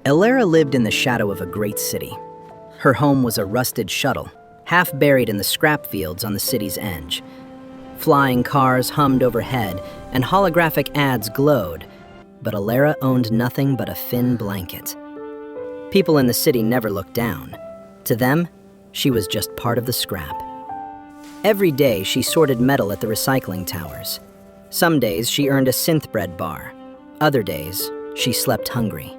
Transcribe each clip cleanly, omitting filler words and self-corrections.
Elara lived in the shadow of a great city. Her home was a rusted shuttle, half buried in the scrap fields on the city's edge. Flying cars hummed overhead, and holographic ads glowed, but Alera owned nothing but a thin blanket. People in the city never looked down. To them, she was just part of the scrap. Every day, she sorted metal at the recycling towers. Some days, she earned a synth bread bar. Other days, she slept hungry.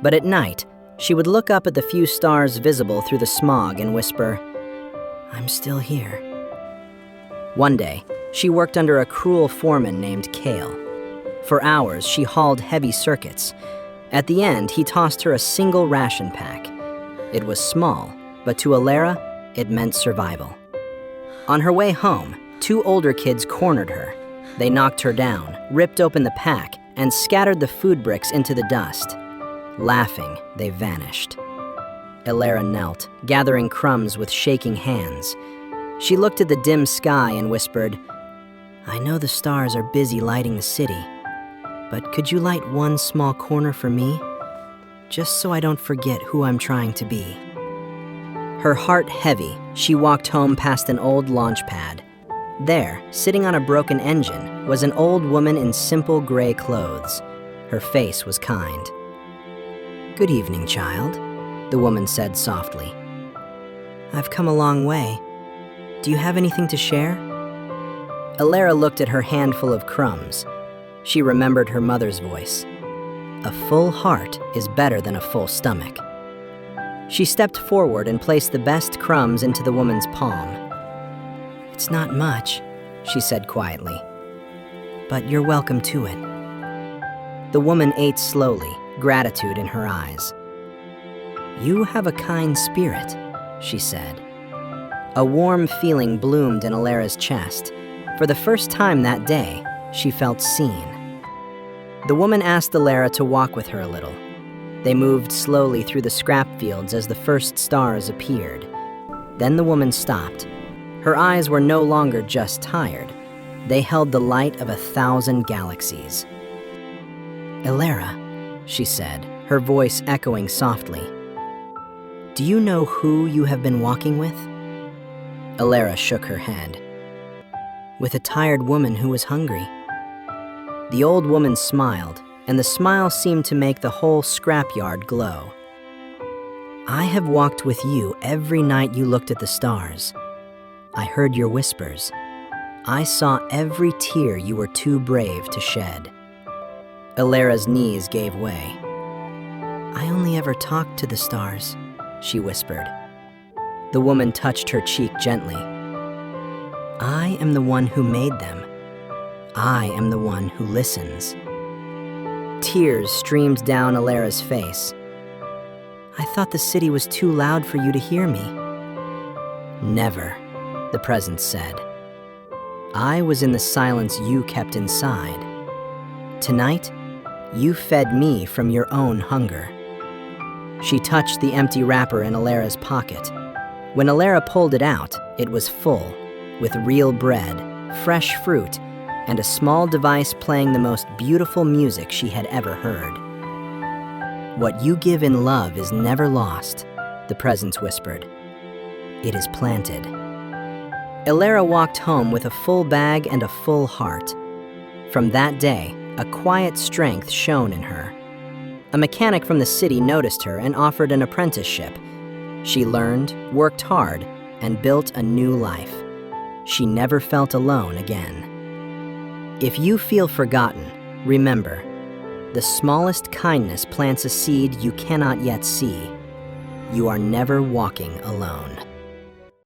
But at night, she would look up at the few stars visible through the smog and whisper, "I'm still here." One day, she worked under a cruel foreman named Kale. For hours, she hauled heavy circuits. At the end, he tossed her a single ration pack. It was small, but to Alera, it meant survival. On her way home, two older kids cornered her. They knocked her down, ripped open the pack, and scattered the food bricks into the dust. Laughing, they vanished. Elara knelt, gathering crumbs with shaking hands. She looked at the dim sky and whispered, "I know the stars are busy lighting the city, but could you light one small corner for me? Just so I don't forget who I'm trying to be." Her heart heavy, she walked home past an old launch pad. There, sitting on a broken engine, was an old woman in simple gray clothes. Her face was kind. "Good evening, child," the woman said softly. "I've come a long way. Do you have anything to share?" Alera looked at her handful of crumbs. She remembered her mother's voice. "A full heart is better than a full stomach." She stepped forward and placed the best crumbs into the woman's palm. "It's not much," she said quietly, "but you're welcome to it." The woman ate slowly, gratitude in her eyes. "You have a kind spirit," she said. A warm feeling bloomed in Alera's chest. For the first time that day, she felt seen. The woman asked Alera to walk with her a little. They moved slowly through the scrap fields as the first stars appeared. Then the woman stopped. Her eyes were no longer just tired. They held the light of 1,000 galaxies. "Elara," she said, her voice echoing softly. "Do you know who you have been walking with?" Alera shook her head. "With a tired woman who was hungry." The old woman smiled, and the smile seemed to make the whole scrapyard glow. "I have walked with you every night you looked at the stars. I heard your whispers. I saw every tear you were too brave to shed." Alera's knees gave way. "I only ever talked to the stars," she whispered. The woman touched her cheek gently. "I am the one who made them. I am the one who listens." Tears streamed down Alera's face. "I thought the city was too loud for you to hear me." "Never," the presence said. "I was in the silence you kept inside. Tonight, you fed me from your own hunger." She touched the empty wrapper in Alera's pocket. When Alera pulled it out, it was full, with real bread, fresh fruit, and a small device playing the most beautiful music she had ever heard. "What you give in love is never lost," the presence whispered. "It is planted." Elara walked home with a full bag and a full heart. From that day, a quiet strength shone in her. A mechanic from the city noticed her and offered an apprenticeship. She learned, worked hard, and built a new life. She never felt alone again. If you feel forgotten, remember, the smallest kindness plants a seed you cannot yet see. You are never walking alone.